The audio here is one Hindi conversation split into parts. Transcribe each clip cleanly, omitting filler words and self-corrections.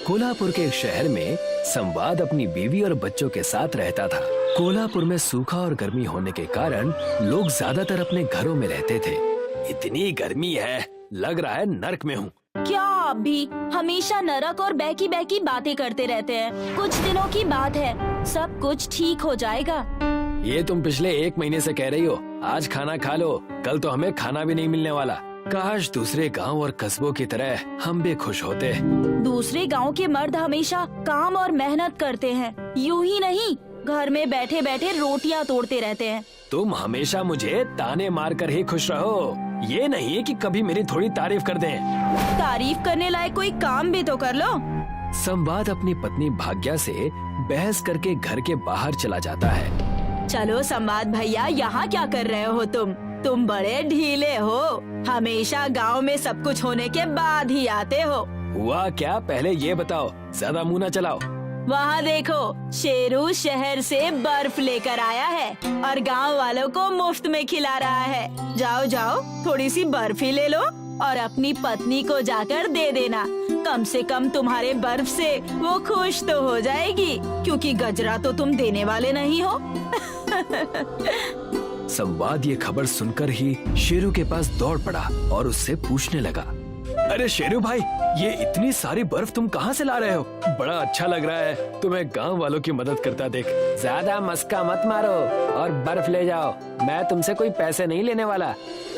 कोल्हापुर के एक शहर में संवाद अपनी बीवी और बच्चों के साथ रहता था। कोल्हापुर में सूखा और गर्मी होने के कारण लोग ज्यादातर अपने घरों में रहते थे। इतनी गर्मी है, लग रहा है नर्क में हूँ। क्या आप भी हमेशा नरक और बहकी बहकी बातें करते रहते हैं? कुछ दिनों की बात है, सब कुछ ठीक हो जाएगा। ये तुम पिछले 1 महीने से कह रही हो। आज खाना खा लो, कल तो हमें खाना भी नहीं मिलने वाला। काश दूसरे गांव और कस्बों की तरह हम भी खुश होते। दूसरे गांव के मर्द हमेशा काम और मेहनत करते हैं, यूं ही नहीं घर में बैठे बैठे रोटियां तोड़ते रहते हैं। तुम हमेशा मुझे ताने मार कर ही खुश रहो, ये नहीं कि कभी मेरी थोड़ी तारीफ कर दें। तारीफ करने लायक कोई काम भी तो कर लो। संवाद अपनी पत्नी भाग्या से बहस करके घर के बाहर चला जाता है। चलो संवाद भैया, यहाँ क्या कर रहे हो तुम बड़े ढीले हो, हमेशा गांव में सब कुछ होने के बाद ही आते हो। हुआ क्या, पहले ये बताओ, ज्यादा मुंह न चलाओ। वहाँ देखो, शेरू शहर से बर्फ लेकर आया है और गांव वालों को मुफ्त में खिला रहा है। जाओ जाओ, थोड़ी सी बर्फ ही ले लो और अपनी पत्नी को जाकर दे देना। कम से कम तुम्हारे बर्फ से वो खुश तो हो जाएगी, क्योंकि गजरा तो तुम देने वाले नहीं हो। संवाद ये खबर सुनकर ही शेरू के पास दौड़ पड़ा और उससे पूछने लगा, अरे शेरू भाई, ये इतनी सारी बर्फ तुम कहाँ से ला रहे हो? बड़ा अच्छा लग रहा है तुम्हें गांव वालों की मदद करता देख। ज्यादा मस्का मत मारो और बर्फ ले जाओ, मैं तुमसे कोई पैसे नहीं लेने वाला।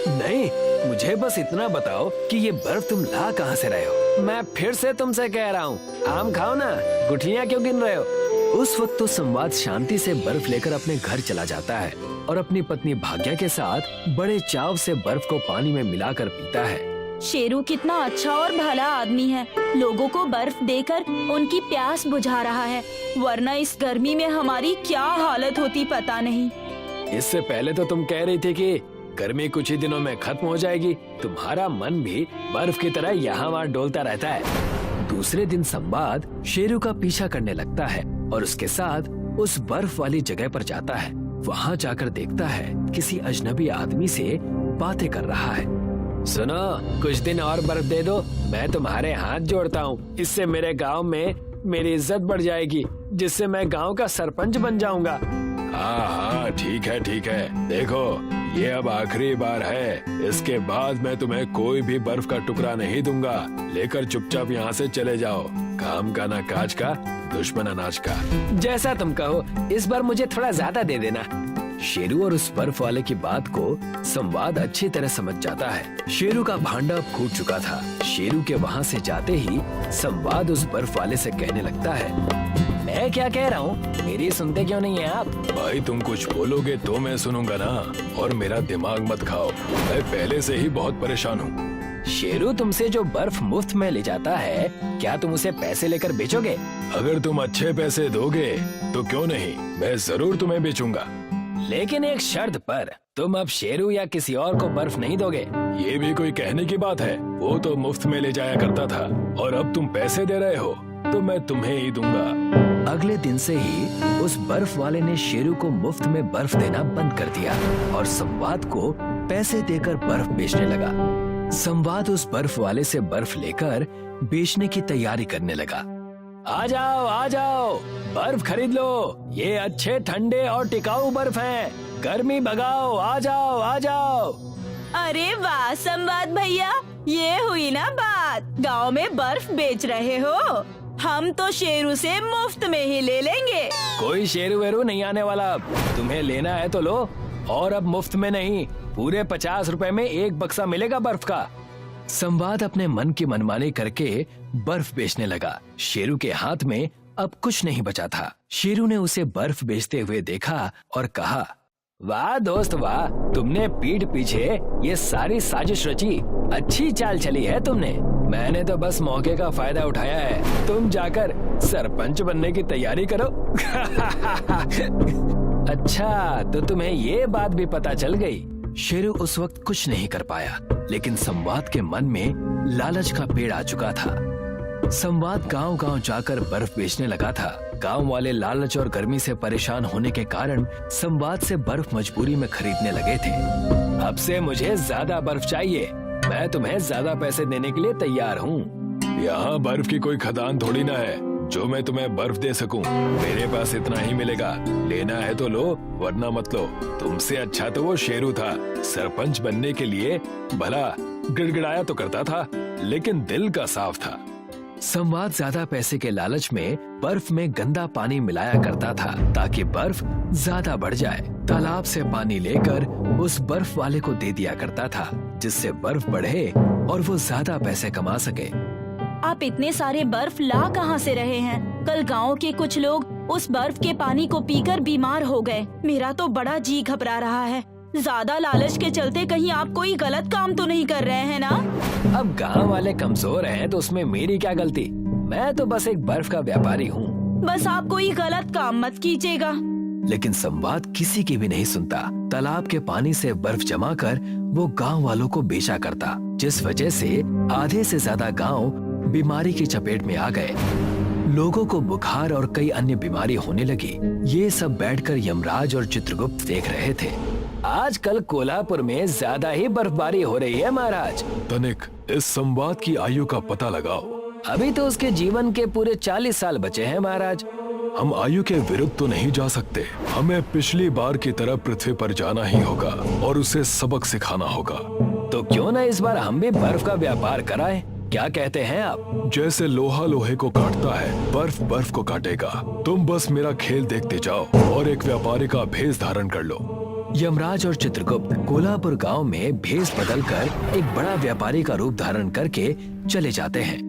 नहीं, मुझे बस इतना बताओ कि ये बर्फ तुम ला कहाँ से रहे हो? मैं फिर से तुमसे कह रहा हूँ, आम खाओ ना, गुठलियाँ क्यों गिन रहे हो? उस वक्त तो संवाद शांति से बर्फ लेकर अपने घर चला जाता है और अपनी पत्नी भाग्या के साथ बड़े चाव से बर्फ को पानी में मिलाकर पीता है। शेरू कितना अच्छा और भला आदमी है, लोगों को बर्फ देकर उनकी प्यास बुझा रहा है, वरना इस गर्मी में हमारी क्या हालत होती पता नहीं। इससे पहले तो तुम कह रही थी कि गर्मी कुछ ही दिनों में खत्म हो जाएगी। तुम्हारा मन भी बर्फ की तरह यहाँ वहाँ डोलता रहता है। दूसरे दिन संवाद शेरू का पीछा करने लगता है और उसके साथ उस बर्फ वाली जगह पर जाता है। वहाँ जाकर देखता है किसी अजनबी आदमी से बातें कर रहा है। सुनो, कुछ दिन और बर्फ दे दो, मैं तुम्हारे हाथ जोड़ता हूँ। इससे मेरे गांव में मेरी इज्जत बढ़ जाएगी, जिससे मैं गांव का सरपंच बन जाऊंगा। हाँ, ठीक है। देखो, ये अब आखिरी बार है, इसके बाद मैं तुम्हें कोई भी बर्फ का टुकड़ा नहीं दूंगा। लेकर चुपचाप यहाँ से चले जाओ। काम का ना काज का, दुश्मन अनाज का। जैसा तुम कहो, इस बार मुझे थोड़ा ज्यादा दे देना। शेरू और उस बर्फ वाले की बात को संवाद अच्छी तरह समझ जाता है। शेरू का भांडा अब फूट चुका था। शेरू के वहाँ से जाते ही संवाद उस बर्फ वाले से कहने लगता है, मैं क्या कह रहा हूँ, मेरी सुनते क्यों नहीं है आप? भाई, तुम कुछ बोलोगे तो मैं सुनूंगा ना, और मेरा दिमाग मत खाओ, मैं पहले से ही बहुत परेशान हूँ। शेरू तुमसे जो बर्फ मुफ्त में ले जाता है, क्या तुम उसे पैसे लेकर बेचोगे? अगर तुम अच्छे पैसे दोगे तो क्यों नहीं, मैं जरूर तुम्हें बेचूंगा, लेकिन एक शर्त पर। तुम अब शेरू या किसी और को बर्फ नहीं दोगे। ये भी कोई कहने की बात है? वो तो मुफ्त में ले जाया करता था और अब तुम पैसे दे रहे हो, तो मैं तुम्हें ही दूंगा। अगले दिन से ही उस बर्फ वाले ने शेरू को मुफ्त में बर्फ देना बंद कर दिया और संवाद को पैसे देकर बर्फ बेचने लगा। संवाद उस बर्फ वाले से बर्फ लेकर बेचने की तैयारी करने लगा। आ जाओ, बर्फ खरीद लो, ये अच्छे ठंडे और टिकाऊ बर्फ है, गर्मी भगाओ, आ जाओ। अरे वाह संवाद भैया, ये हुई ना बात, गांव में बर्फ बेच रहे हो, हम तो शेरू से मुफ्त में ही ले लेंगे। कोई शेरू वेरू नहीं आने वाला, अब तुम्हें लेना है तो लो, और अब मुफ्त में नहीं, पूरे 50 रुपए में एक बक्सा मिलेगा बर्फ का। संवाद अपने मन की मनमानी करके बर्फ बेचने लगा। शेरू के हाथ में अब कुछ नहीं बचा था। शेरू ने उसे बर्फ बेचते हुए देखा और कहा, वाह दोस्त वाह, तुमने पीठ पीछे ये सारी साजिश रची, अच्छी चाल चली है तुमने। मैंने तो बस मौके का फायदा उठाया है, तुम जाकर सरपंच बनने की तैयारी करो। अच्छा, तो तुम्हें ये बात भी पता चल गई। शेरू उस वक्त कुछ नहीं कर पाया, लेकिन संवाद के मन में लालच का पेड़ आ चुका था। संवाद गांव-गांव जाकर बर्फ बेचने लगा था। गांव वाले लालच और गर्मी से परेशान होने के कारण संवाद से बर्फ मजबूरी में खरीदने लगे थे। अब से मुझे ज्यादा बर्फ चाहिए, मैं तुम्हें ज्यादा पैसे देने के लिए तैयार हूँ। यहाँ बर्फ की कोई खदान थोड़ी ना है जो मैं तुम्हें बर्फ दे सकूं। मेरे पास इतना ही मिलेगा, लेना है तो लो वरना मत लो। तुमसे अच्छा तो वो शेरू था, सरपंच बनने के लिए भला गिड़गिड़ाया तो करता था लेकिन दिल का साफ था। संवाद ज्यादा पैसे के लालच में बर्फ में गंदा पानी मिलाया करता था ताकि बर्फ ज्यादा बढ़ जाए। तालाब से पानी लेकर उस बर्फ वाले को दे दिया करता था जिससे बर्फ बढ़े और वो ज्यादा पैसे कमा सके। आप इतने सारे बर्फ ला कहाँ से रहे हैं? कल गांव के कुछ लोग उस बर्फ के पानी को पीकर बीमार हो गए। मेरा तो बड़ा जी घबरा रहा है। ज्यादा लालच के चलते कहीं आप कोई गलत काम तो नहीं कर रहे हैं ना? अब गांव वाले कमजोर हैं तो उसमें मेरी क्या गलती? मैं तो बस एक बर्फ का व्यापारी हूँ। बस आप कोई गलत काम मत कीजिएगा। लेकिन संवाद किसी की भी नहीं सुनता। तालाब के पानी से बर्फ जमा कर वो गांव वालों को बेचा करता, जिस वजह से आधे से ज्यादा गांव बीमारी की चपेट में आ गए। लोगों को बुखार और कई अन्य बीमारी होने लगी। ये सब बैठकर यमराज और चित्रगुप्त देख रहे थे। आजकल कोल्हापुर में ज्यादा ही बर्फबारी हो रही है महाराज। तनिक इस संवाद की आयु का पता लगाओ। अभी तो उसके जीवन के पूरे 40 साल बचे हैं महाराज। हम आयु के विरुद्ध तो नहीं जा सकते। हमें पिछली बार की तरह पृथ्वी पर जाना ही होगा और उसे सबक सिखाना होगा। तो क्यों ना इस बार हम भी बर्फ का व्यापार कराएं? क्या कहते हैं आप? जैसे लोहा लोहे को काटता है, बर्फ बर्फ को काटेगा। तुम बस मेरा खेल देखते जाओ और एक व्यापारी का भेष धारण कर लो। यमराज और चित्रगुप्त कोल्हापुर गांव में भेष बदलकर एक बड़ा व्यापारी का रूप धारण करके चले जाते हैं।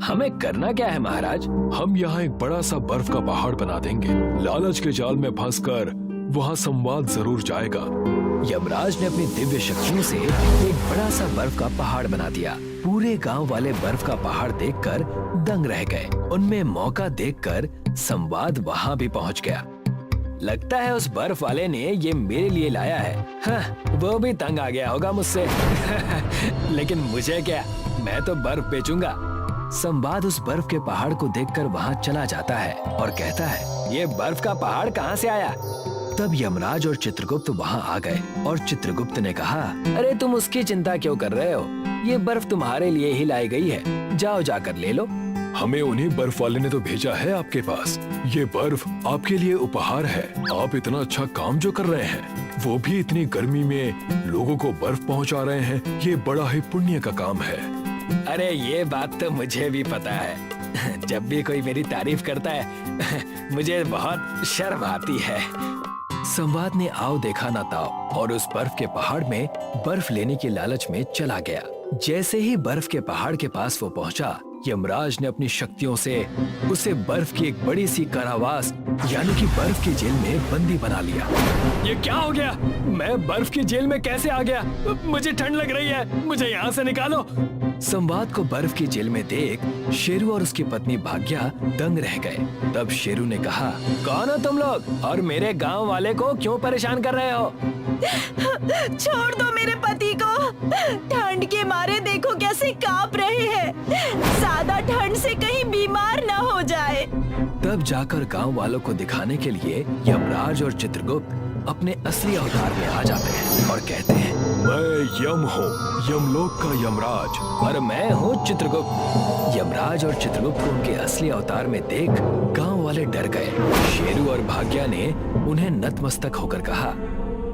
हमें करना क्या है महाराज? हम यहाँ एक बड़ा सा बर्फ का पहाड़ बना देंगे। लालच के जाल में फंसकर वहाँ संवाद जरूर जाएगा। यमराज ने अपनी दिव्य शक्तियों से एक बड़ा सा बर्फ का पहाड़ बना दिया। पूरे गांव वाले बर्फ का पहाड़ देखकर दंग रह गए। उनमें मौका देखकर संवाद वहाँ भी पहुँच गया। लगता है उस बर्फ वाले ने ये मेरे लिए लाया है। हाँ, वो भी तंग आ गया होगा मुझसे। लेकिन मुझे क्या, मैं तो बर्फ बेचूंगा। संवाद उस बर्फ के पहाड़ को देखकर वहाँ चला जाता है और कहता है, ये बर्फ का पहाड़ कहाँ से आया? तब यमराज और चित्रगुप्त वहाँ आ गए और चित्रगुप्त ने कहा, अरे तुम उसकी चिंता क्यों कर रहे हो? ये बर्फ तुम्हारे लिए ही लाई गई है, जाओ जाकर ले लो। हमें उन्हीं बर्फ वाले ने तो भेजा है आपके पास। ये बर्फ आपके लिए उपहार है। आप इतना अच्छा काम जो कर रहे हैं, वो भी इतनी गर्मी में लोगों को बर्फ पहुंचा रहे हैं, ये बड़ा ही पुण्य का काम है। अरे ये बात तो मुझे भी पता है। जब भी कोई मेरी तारीफ करता है मुझे बहुत शर्म आती है। संवाद ने आओ देखा ना ताओ और उस बर्फ के पहाड़ में बर्फ लेने की लालच में चला गया। जैसे ही बर्फ के पहाड़ के पास वो पहुंचा, यमराज ने अपनी शक्तियों से उसे बर्फ की एक बड़ी सी कारावास यानी कि बर्फ की जेल में बंदी बना लिया। ये क्या हो गया? मैं बर्फ की जेल में कैसे आ गया? मुझे ठंड लग रही है, मुझे यहाँ से निकालो। संवाद को बर्फ की जेल में देख शेरू और उसकी पत्नी भाग्या दंग रह गए। तब शेरू ने कहा, कौन हो तुम लोग और मेरे गांव वाले को क्यों परेशान कर रहे हो? छोड़ दो मेरे पति को। ठंड के मारे देखो कैसे कांप रहे हैं। ज्यादा ठंड से कहीं बीमार न हो जाए। तब जाकर गांव वालों को दिखाने के लिए यमराज और चित्रगुप्त अपने असली अवतार में आ जाते हैं और कहते हैं, मैं यम हूँ, यमलोक का यमराज। और मैं हूँ चित्रगुप्त। यमराज और चित्रगुप्त को उनके असली अवतार में देख गांव वाले डर गए। शेरू और भाग्या ने उन्हें नतमस्तक होकर कहा,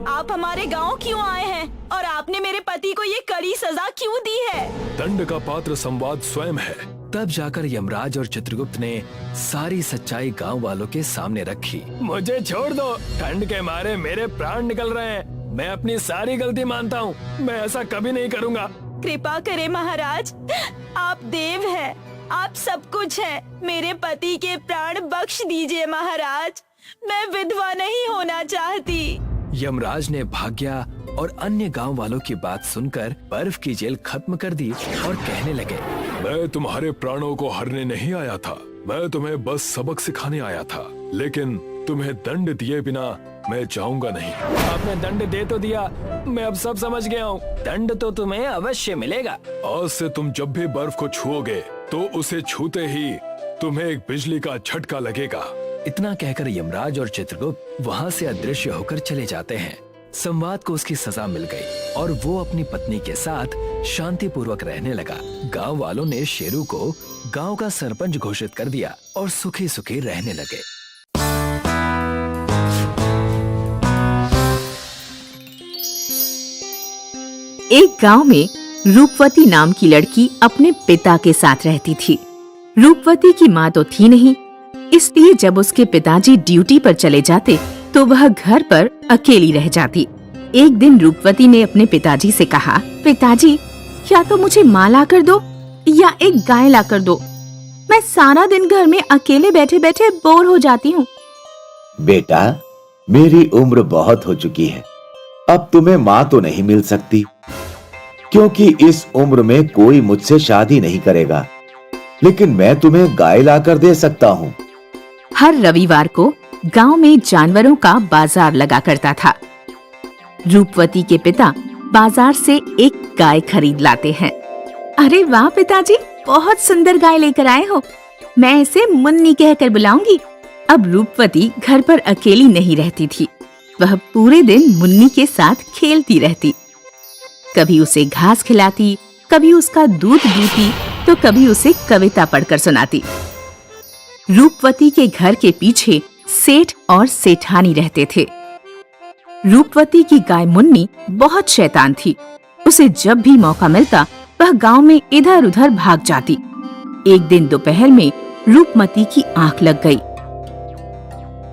आप हमारे गांव क्यों आए हैं और आपने मेरे पति को ये कड़ी सजा क्यों दी है? दंड का पात्र संवाद स्वयं है। तब जाकर यमराज और चित्रगुप्त ने सारी सच्चाई गांव वालों के सामने रखी। मुझे छोड़ दो, ठंड के मारे मेरे प्राण निकल रहे हैं। मैं अपनी सारी गलती मानता हूँ, मैं ऐसा कभी नहीं करूँगा। कृपा करें महाराज, आप देव हैं, आप सब कुछ हैं। मेरे पति के प्राण बख्श दीजिए महाराज, मैं विधवा नहीं होना चाहती। यमराज ने भाग्या और अन्य गांव वालों की बात सुनकर बर्फ की जेल खत्म कर दी और कहने लगे, मैं तुम्हारे प्राणों को हरने नहीं आया था, मैं तुम्हें बस सबक सिखाने आया था। लेकिन तुम्हें दंड दिए बिना मैं जाऊंगा नहीं। आपने दंड दे तो दिया, मैं अब सब समझ गया हूँ। दंड तो तुम्हें अवश्य मिलेगा। आज से तुम जब भी बर्फ को छुओगे तो उसे छूते ही तुम्हें एक बिजली का झटका लगेगा। इतना कहकर यमराज और चित्रगुप्त वहाँ से अदृश्य होकर चले जाते हैं। संवाद को उसकी सजा मिल गई और वो अपनी पत्नी के साथ शांतिपूर्वक रहने लगा। गांव वालों ने शेरू को गांव का सरपंच घोषित कर दिया और सुखी सुखी रहने लगे। एक गांव में रूपवती नाम की लड़की अपने पिता के साथ रहती थी। रूपवती की माँ तो थी नहीं, इसलिए जब उसके पिताजी ड्यूटी पर चले जाते तो वह घर पर अकेली रह जाती। एक दिन रूपवती ने अपने पिताजी से कहा, पिताजी, या तो मुझे माँ ला कर दो या एक गाय ला कर दो। मैं सारा दिन घर में अकेले बैठे बैठे बोर हो जाती हूँ। बेटा, मेरी उम्र बहुत हो चुकी है, अब तुम्हें माँ तो नहीं मिल सकती, क्योंकि इस उम्र में कोई मुझसे शादी नहीं करेगा, लेकिन मैं तुम्हें गाय लाकर दे सकता हूँ। हर रविवार को गांव में जानवरों का बाजार लगा करता था। रूपवती के पिता बाजार से एक गाय खरीद लाते हैं। अरे वाह पिताजी, बहुत सुंदर गाय लेकर आए हो, मैं इसे मुन्नी कहकर बुलाऊंगी। अब रूपवती घर पर अकेली नहीं रहती थी, वह पूरे दिन मुन्नी के साथ खेलती रहती। कभी उसे घास खिलाती, कभी उसका दूध पीती, तो कभी उसे कविता पढ़कर सुनाती। रूपवती के घर के पीछे सेठ और सेठानी रहते थे। रूपवती की गाय मुन्नी बहुत शैतान थी। उसे जब भी मौका मिलता वह गांव में इधर उधर भाग जाती। एक दिन दोपहर में रूपमती की आंख लग गई,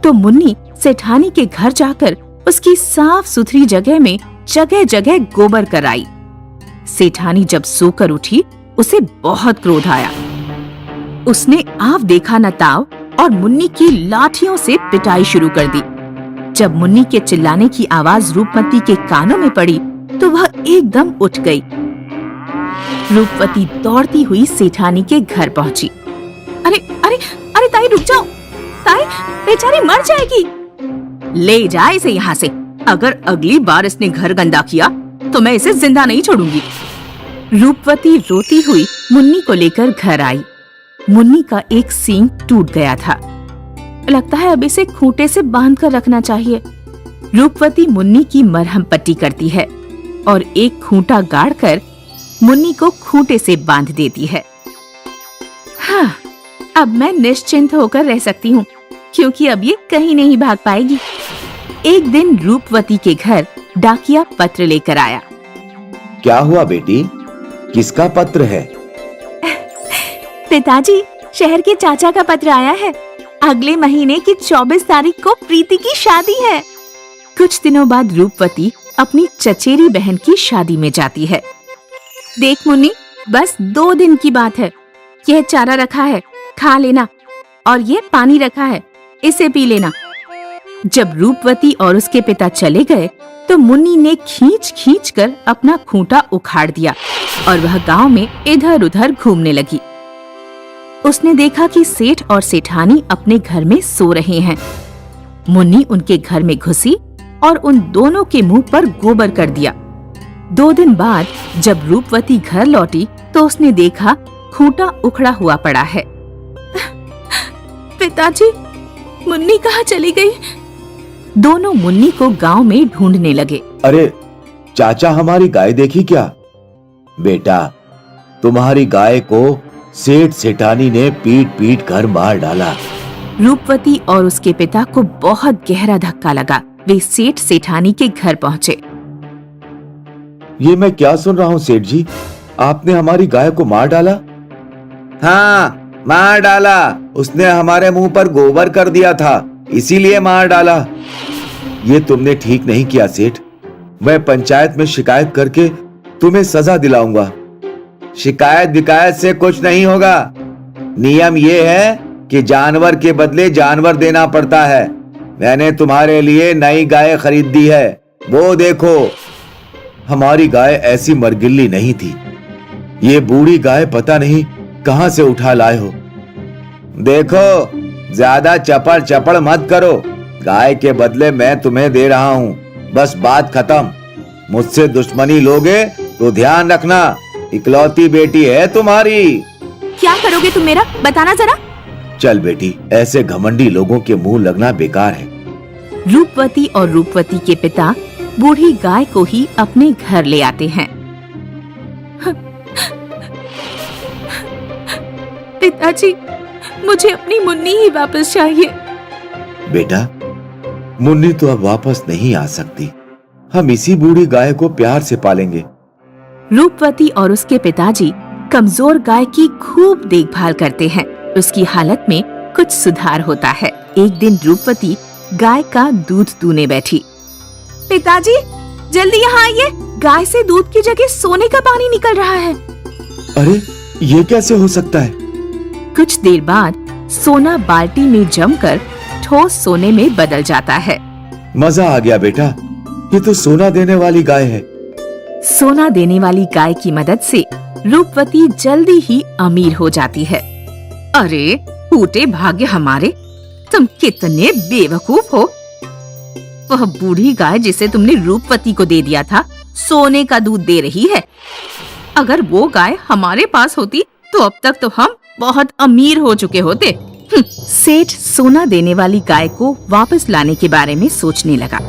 तो मुन्नी सेठानी के घर जाकर उसकी साफ सुथरी जगह में जगह जगह गोबर कराई। सेठानी जब सोकर उठी उसे बहुत क्रोध आया। उसने आव देखा न ताव और मुन्नी की लाठियों से पिटाई शुरू कर दी। जब मुन्नी के चिल्लाने की आवाज रूपमती के कानों में पड़ी तो वह एकदम उठ गई। रूपवती दौड़ती हुई सेठानी के घर पहुंची। अरे अरे अरे ताई, रुक जाओ, ताई बेचारी मर जाएगी। ले जा इसे यहाँ से, अगर अगली बार इसने घर गंदा किया तो मैं इसे जिंदा नहीं छोड़ूंगी। रूपवती रोती हुई मुन्नी को लेकर घर आई। मुन्नी का एक सींग टूट गया था, लगता है अब इसे खूंटे से बांध कर रखना चाहिए। रूपवती मुन्नी की मरहम पट्टी करती है और एक खूंटा गाड़कर मुन्नी को खूंटे से बांध देती है। हाँ, अब मैं निश्चिंत होकर रह सकती हूँ, क्योंकि अब ये कहीं नहीं भाग पाएगी। एक दिन रूपवती के घर डाकिया पत्र लेकर आया। क्या हुआ बेटी, किसका पत्र है? पिताजी, शहर के चाचा का पत्र आया है। अगले महीने की 24 तारीख को प्रीति की शादी है। कुछ दिनों बाद रूपवती अपनी चचेरी बहन की शादी में जाती है। देख मुन्नी, बस 2 दिन की बात है। यह चारा रखा है, खा लेना, और ये पानी रखा है, इसे पी लेना। जब रूपवती और उसके पिता चले गए तो मुन्नी ने खींच खींच कर अपना खूंटा उखाड़ दिया और वह गांव में इधर उधर घूमने लगी। उसने देखा कि सेठ और सेठानी अपने घर में सो रहे हैं। मुन्नी उनके घर में घुसी और उन दोनों के मुंह पर गोबर कर दिया। 2 दिन बाद जब रूपवती घर लौटी तो उसने देखा खूंटा उखड़ा हुआ पड़ा है। पिताजी, मुन्नी कहाँ चली गई? दोनों मुन्नी को गांव में ढूंढने लगे। अरे चाचा, हमारी गाय देखी क्या? बेटा, तुम्हारी गाय को सेठ सेठानी ने पीट पीट कर मार डाला। रूपवती और उसके पिता को बहुत गहरा धक्का लगा। वे सेठ सेठानी के घर पहुँचे। ये मैं क्या सुन रहा हूँ सेठ जी, आपने हमारी गाय को मार डाला? हाँ, मार डाला। उसने हमारे मुंह पर गोबर कर दिया था, इसीलिए मार डाला। ये तुमने ठीक नहीं किया सेठ, मैं पंचायत में शिकायत करके तुम्हें सजा दिलाऊंगा। शिकायत विकायत से कुछ नहीं होगा। नियम ये है कि जानवर के बदले जानवर देना पड़ता है। मैंने तुम्हारे लिए नई गाय खरीदी है, वो देखो। हमारी गाय ऐसी मरगिल्ली नहीं थी। ये बूढ़ी गाय पता नहीं कहां से उठा लाए हो। देखो, ज्यादा चपड़ चपड़ मत करो। गाय के बदले मैं तुम्हें दे रहा हूँ, बस बात खत्म। मुझसे दुश्मनी लोगे तो ध्यान रखना, इकलौती बेटी है तुम्हारी। क्या करोगे तुम मेरा, बताना जरा। चल बेटी, ऐसे घमंडी लोगों के मुंह लगना बेकार है। रूपवती और रूपवती के पिता बूढ़ी गाय को ही अपने घर ले आते हैं। पिताजी, मुझे अपनी मुन्नी ही वापस चाहिए। बेटा, मुन्नी तो अब वापस नहीं आ सकती। हम इसी बूढ़ी गाय को प्यार से पालेंगे। रूपवती और उसके पिताजी कमजोर गाय की खूब देखभाल करते हैं। उसकी हालत में कुछ सुधार होता है। एक दिन रूपवती गाय का दूध दूने बैठी। पिताजी, जल्दी यहाँ आइए, गाय से दूध की जगह सोने का पानी निकल रहा है। अरे, ये कैसे हो सकता है? कुछ देर बाद सोना बाल्टी में जमकर ठोस सोने में बदल जाता है। मजा आ गया बेटा, ये तो सोना देने वाली गाय है। सोना देने वाली गाय की मदद से रूपवती जल्दी ही अमीर हो जाती है। अरे फूटे भाग्य हमारे, तुम कितने बेवकूफ हो। वह बूढ़ी गाय जिसे तुमने रूपवती को दे दिया था, सोने का दूध दे रही है। अगर वो गाय हमारे पास होती तो अब तक तो हम बहुत अमीर हो चुके होते। सेठ सोना देने वाली गाय को वापस लाने के बारे में सोचने लगा।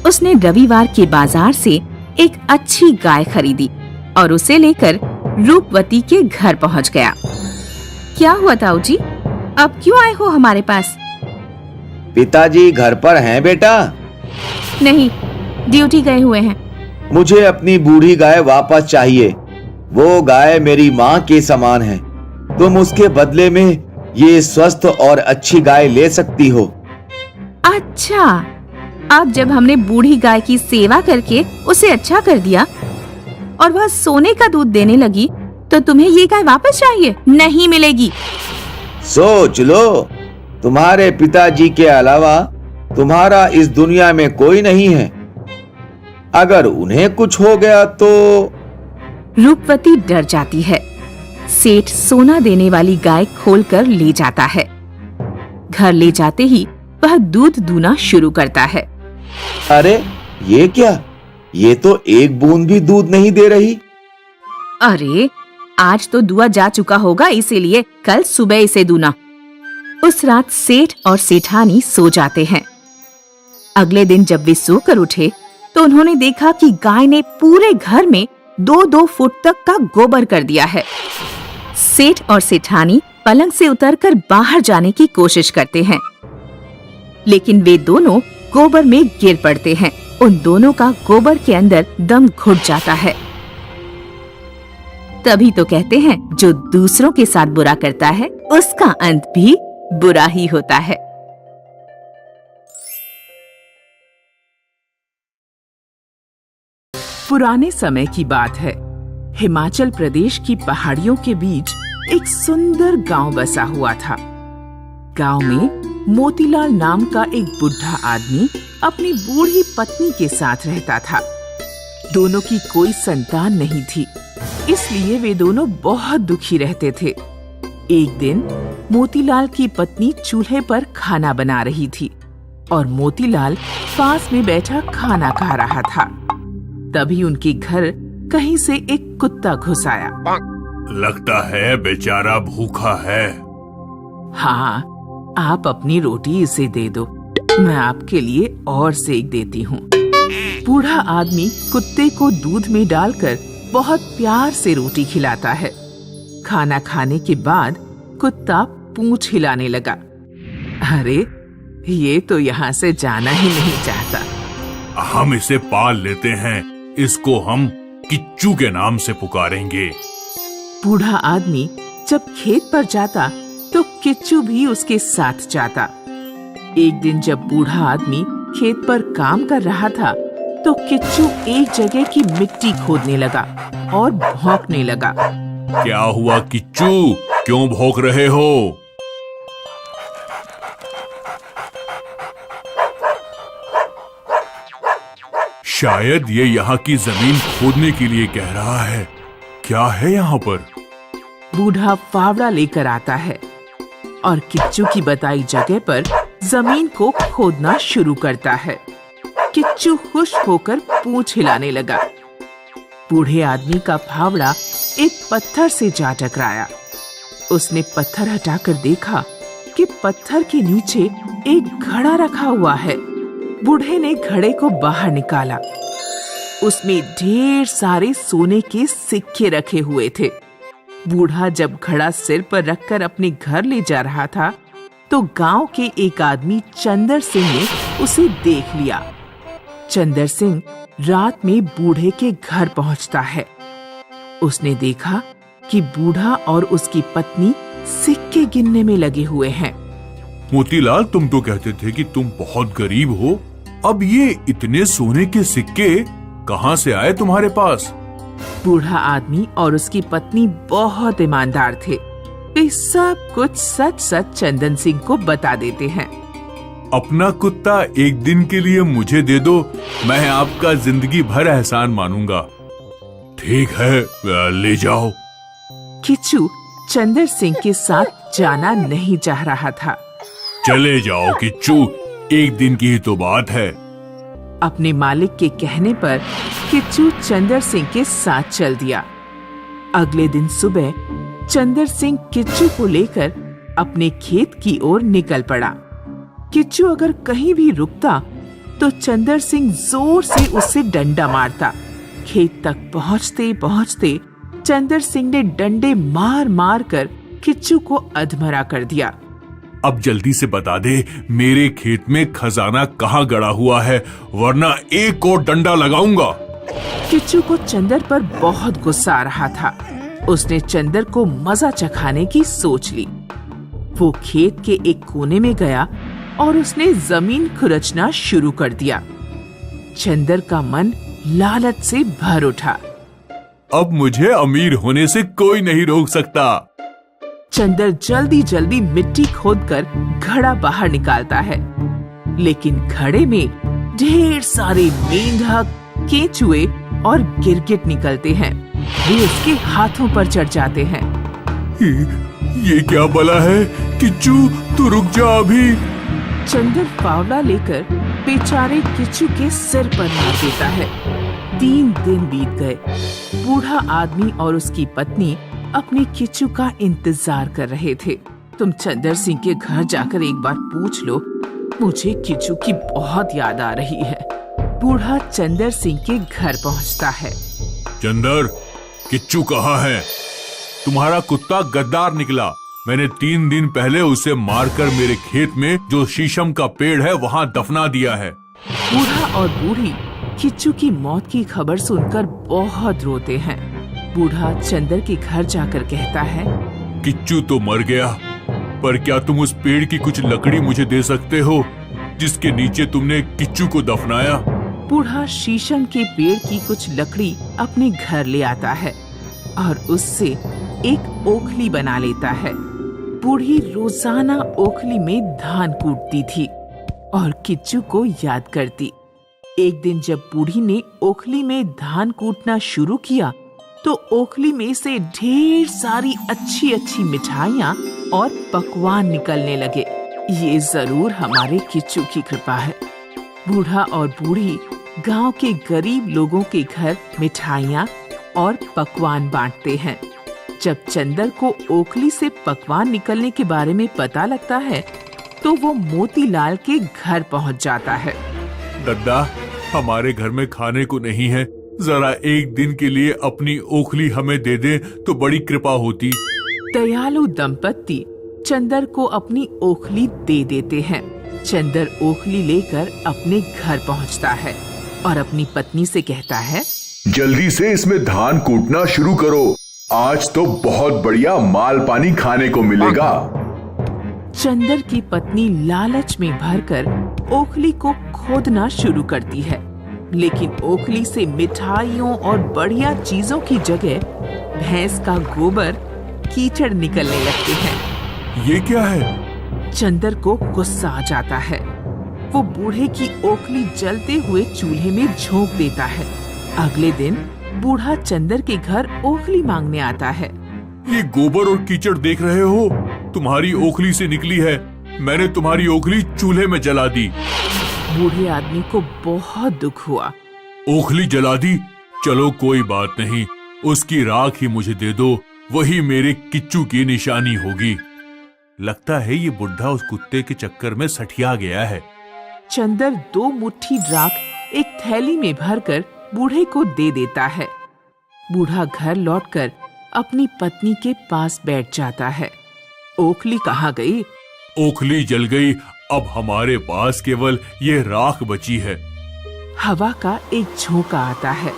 उसने रविवार के बाजार से एक अच्छी गाय खरीदी और उसे लेकर रूपवती के घर पहुंच गया। क्या हुआ ताऊ जी, अब क्यों आए हो हमारे पास? पिताजी घर पर हैं बेटा? नहीं, ड्यूटी गए हुए हैं। मुझे अपनी बूढ़ी गाय वापस चाहिए। वो गाय मेरी माँ के समान है। तुम उसके बदले में ये स्वस्थ और अच्छी गाय ले सकती हो। अच्छा, अब जब हमने बूढ़ी गाय की सेवा करके उसे अच्छा कर दिया और वह सोने का दूध देने लगी, तो तुम्हें ये गाय वापस चाहिए? नहीं मिलेगी। सोच लो, तुम्हारे पिताजी के अलावा तुम्हारा इस दुनिया में कोई नहीं है। अगर उन्हें कुछ हो गया तो। रूपवती डर जाती है। सेठ सोना देने वाली गाय खोलकर ले जाता है। घर ले जाते ही वह दूध दूना शुरू करता है। अरे ये क्या, ये तो एक बूंद भी दूध नहीं दे रही। अरे आज तो दुआ जा चुका होगा, इसीलिए कल सुबह इसे दूना। उस रात सेठ और सेठानी सो जाते हैं। अगले दिन जब वे सोकर उठे तो उन्होंने देखा कि गाय ने पूरे घर में 2-2 फुट तक का गोबर कर दिया है। सेठ और सेठानी पलंग से उतरकर बाहर जाने की कोशिश करते हैं, लेकिन वे दोनों गोबर में गिर पड़ते हैं। उन दोनों का गोबर के अंदर दम घुट जाता है। तभी तो कहते हैं, जो दूसरों के साथ बुरा करता है उसका अंत भी बुरा ही होता है। पुराने समय की बात है। हिमाचल प्रदेश की पहाड़ियों के बीच एक सुंदर गांव बसा हुआ था। गांव में मोतीलाल नाम का एक बुढ़ा आदमी अपनी बूढ़ी पत्नी के साथ रहता था। दोनों की कोई संतान नहीं थी, इसलिए वे दोनों बहुत दुखी रहते थे। एक दिन मोतीलाल की पत्नी चूल्हे पर खाना बना रही थी और मोतीलाल पास में बैठा खाना खा रहा था। तभी उनके घर कहीं से एक कुत्ता घुस आया। लगता है बेचारा भूखा है। हाँ, आप अपनी रोटी इसे दे दो, मैं आपके लिए और सेक देती हूँ। बूढ़ा आदमी कुत्ते को दूध में डालकर बहुत प्यार से रोटी खिलाता है। खाना खाने के बाद कुत्ता पूंछ हिलाने लगा। अरे, ये तो यहाँ से जाना ही नहीं चाहता। हम इसे पाल लेते हैं, इसको हम किच्चू के नाम से पुकारेंगे। बूढ़ा आदमी जब खेत पर जाता तो किच्चू भी उसके साथ जाता। एक दिन जब बूढ़ा आदमी खेत पर काम कर रहा था तो किच्चू एक जगह की मिट्टी खोदने लगा और भौंकने लगा। क्या हुआ किच्चू, क्यों भौंक रहे हो? शायद ये यहाँ की जमीन खोदने के लिए कह रहा है। क्या है यहाँ पर? बूढ़ा फावड़ा लेकर आता है और किच्चू की बताई जगह पर जमीन को खोदना शुरू करता है। किच्चू खुश होकर पूंछ हिलाने लगा। बूढ़े आदमी का फावड़ा एक पत्थर से जा टकराया। उसने पत्थर हटाकर देखा कि पत्थर के नीचे एक घड़ा रखा हुआ है। बूढ़े ने घड़े को बाहर निकाला उसमें ढेर सारे सोने के सिक्के रखे हुए थे। बूढ़ा जब घड़ा सिर पर रखकर अपने घर ले जा रहा था तो गांव के एक आदमी चंदर सिंह ने उसे देख लिया। चंदर सिंह रात में बूढ़े के घर पहुंचता है। उसने देखा कि बूढ़ा और उसकी पत्नी सिक्के गिनने में लगे हुए हैं। मोतीलाल, तुम तो कहते थे कि तुम बहुत गरीब हो, अब ये इतने सोने के सिक्के कहाँ से आए तुम्हारे पास? बूढ़ा आदमी और उसकी पत्नी बहुत ईमानदार थे। वे सब कुछ सच सच चंदन सिंह को बता देते हैं। अपना कुत्ता एक दिन के लिए मुझे दे दो, मैं आपका जिंदगी भर एहसान मानूंगा। ठीक है, ले जाओ। किच्चू चंदर सिंह के साथ जाना नहीं चाह रहा था। चले जाओ किच्चू, एक दिन की ही तो बात है। अपने मालिक के कहने पर किच्चू चंदर सिंह के साथ चल दिया। अगले दिन सुबह चंदर सिंह किच्चू को लेकर अपने खेत की ओर निकल पड़ा। किच्चू अगर कहीं भी रुकता तो चंदर सिंह जोर से उससे डंडा मारता। खेत तक पहुंचते पहुंचते चंदर सिंह ने डंडे मार मार कर किच्चू को अधमरा कर दिया। अब जल्दी से बता दे, मेरे खेत में खजाना कहाँ गड़ा हुआ है, वरना एक और डंडा लगाऊंगा। किच्चू को चंदर पर बहुत गुस्सा आ रहा था। उसने चंदर को मजा चखाने की सोच ली। वो खेत के एक कोने में गया और उसने जमीन खुरचना शुरू कर दिया। चंदर का मन लालच से भर उठा। अब मुझे अमीर होने से कोई नहीं रोक सकता। चंदर जल्दी जल्दी मिट्टी खोदकर घड़ा बाहर निकालता है, लेकिन घड़े में ढेर सारे मेंढक, केंचुए और गिरगिट निकलते हैं। वे उसके हाथों पर चढ़ जाते हैं। ये क्या बला है? किच्चू, तू रुक जा अभी। चंदर फावड़ा लेकर बेचारे किच्चू के सिर पर मार देता है। 3 दिन बीत गए। बूढ़ा आदमी और उसकी पत्नी अपने किच्चू का इंतजार कर रहे थे। तुम चंदर सिंह के घर जाकर एक बार पूछ लो, मुझे किच्चू की बहुत याद आ रही है। बूढ़ा चंदर सिंह के घर पहुंचता है। चंदर, किच्चू कहाँ है? तुम्हारा कुत्ता गद्दार निकला। मैंने 3 दिन पहले उसे मारकर मेरे खेत में जो शीशम का पेड़ है वहाँ दफना दिया है। बूढ़ा और बूढ़ी किच्चू की मौत की खबर सुनकर बहुत रोते हैं। बूढ़ा चंदर के घर जाकर कहता है, किच्चू तो मर गया, पर क्या तुम उस पेड़ की कुछ लकड़ी मुझे दे सकते हो जिसके नीचे तुमने किच्चू को दफनाया? बूढ़ा शीशम के पेड़ की कुछ लकड़ी अपने घर ले आता है और उससे एक ओखली बना लेता है। बूढ़ी रोजाना ओखली में धान कूटती थी और किच्चू को याद करती। एक दिन जब बूढ़ी ने ओखली में धान कूटना शुरू किया तो ओखली में से ढेर सारी अच्छी अच्छी मिठाइयाँ और पकवान निकलने लगे। ये जरूर हमारे किच्चू की कृपा है। बूढ़ा और बूढ़ी गांव के गरीब लोगों के घर मिठाइयाँ और पकवान बांटते हैं। जब चंदर को ओखली से पकवान निकलने के बारे में पता लगता है तो वो मोतीलाल के घर पहुंच जाता है। दद्दा, हमारे घर में खाने को नहीं है, जरा एक दिन के लिए अपनी ओखली हमें दे दे तो बड़ी कृपा होती। दयालु दंपत्ति चंदर को अपनी ओखली दे देते हैं। चंदर ओखली लेकर अपने घर पहुंचता है और अपनी पत्नी से कहता है, जल्दी से इसमें धान कूटना शुरू करो, आज तो बहुत बढ़िया माल पानी खाने को मिलेगा। चंदर की पत्नी लालच में भरकर ओखली को खोदना शुरू करती है, लेकिन ओखली से मिठाइयों और बढ़िया चीजों की जगह भैंस का गोबर, कीचड़ निकलने लगते हैं। ये क्या है? चंदर को गुस्सा आ जाता है। वो बूढ़े की ओखली जलते हुए चूल्हे में झोंक देता है। अगले दिन बूढ़ा चंदर के घर ओखली मांगने आता है। ये गोबर और कीचड़ देख रहे हो, तुम्हारी ओखली से निकली है। मैंने तुम्हारी ओखली चूल्हे में जला दी। बूढ़े आदमी को बहुत दुख हुआ। ओखली जला दी? चलो कोई बात नहीं, उसकी राख ही मुझे दे दो, वही मेरे किच्चू की निशानी होगी। लगता है ये बुढ़ा उस कुत्ते के चक्कर में सठिया गया है। चंदर 2 मुट्ठी राख एक थैली में भरकर बूढ़े को दे देता है। बूढ़ा घर लौटकर अपनी पत्नी के पास बैठ जाता है। ओखली कहाँ गई? ओखली जल गई, अब हमारे पास केवल ये राख बची है। हवा का एक झोंका आता है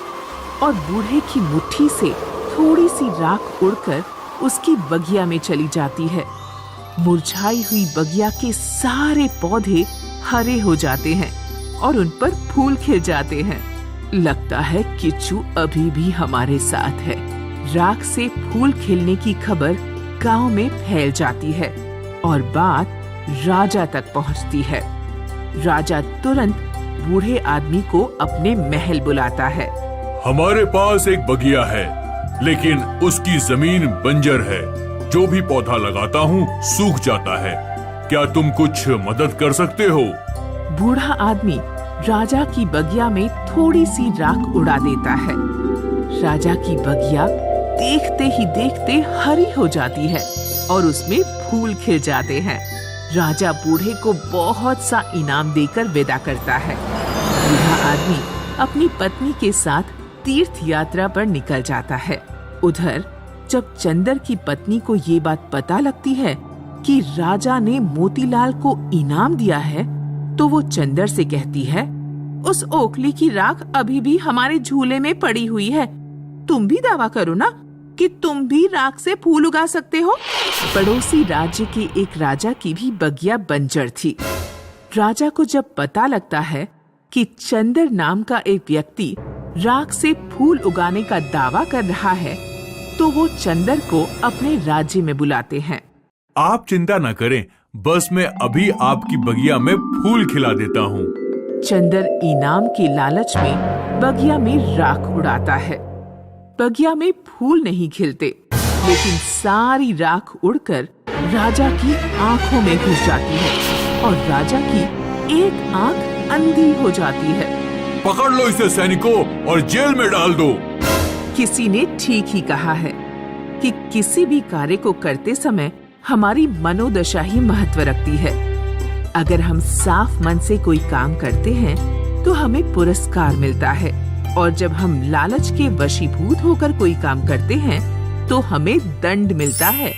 और बूढ़े की मुट्ठी से थोड़ी सी राख उड़कर उसकी बगिया में चली जाती है। मुरझाई हुई बगिया के सारे पौधे हरे हो जाते हैं और उन पर फूल खिल जाते हैं। लगता है किच्चू अभी भी हमारे साथ है। राख से फूल खिलने की खबर गांव में फैल जाती है और बात राजा तक पहुंचती है। राजा तुरंत बूढ़े आदमी को अपने महल बुलाता है। हमारे पास एक बगिया है, लेकिन उसकी जमीन बंजर है। जो भी पौधा लगाता हूँ सूख जाता है। क्या तुम कुछ मदद कर सकते हो? बूढ़ा आदमी राजा की बगिया में थोड़ी सी राख उड़ा देता है। राजा की बगिया देखते ही देखते हरी हो जाती है और उसमें फूल खिल जाते हैं। राजा बूढ़े को बहुत सा इनाम देकर विदा करता है। बूढ़ा आदमी अपनी पत्नी के साथ तीर्थ यात्रा पर निकल जाता है। उधर जब चंदर की पत्नी को ये बात पता लगती है कि राजा ने मोतीलाल को इनाम दिया है, तो वो चंदर से कहती है, उस ओखली की राख अभी भी हमारे झूले में पड़ी हुई है। तुम भी दावा करो ना कि तुम भी राख से फूल उगा सकते हो। पड़ोसी राज्य के एक राजा की भी बगिया बंजर थी। राजा को जब पता लगता है कि चंदर नाम का एक व्यक्ति राख से फूल उगाने का दावा कर रहा है, तो वो चंदर को अपने राज्य में बुलाते हैं। आप चिंता न करें, बस मैं अभी आपकी बगिया में फूल खिला देता हूँ। चंदर इनाम के लालच में बगिया में राख उड़ाता है। बगिया में फूल नहीं खिलते, लेकिन सारी राख उड़कर राजा की आंखों में घुस जाती है और राजा की एक आंख अंधी हो जाती है। पकड़ लो इसे सैनिकों और जेल में डाल दो। किसी ने ठीक ही कहा है कि किसी भी कार्य को करते समय हमारी मनोदशा ही महत्व रखती है। अगर हम साफ मन से कोई काम करते हैं तो हमें पुरस्कार मिलता है, और जब हम लालच के वशीभूत होकर कोई काम करते हैं तो हमें दंड मिलता है।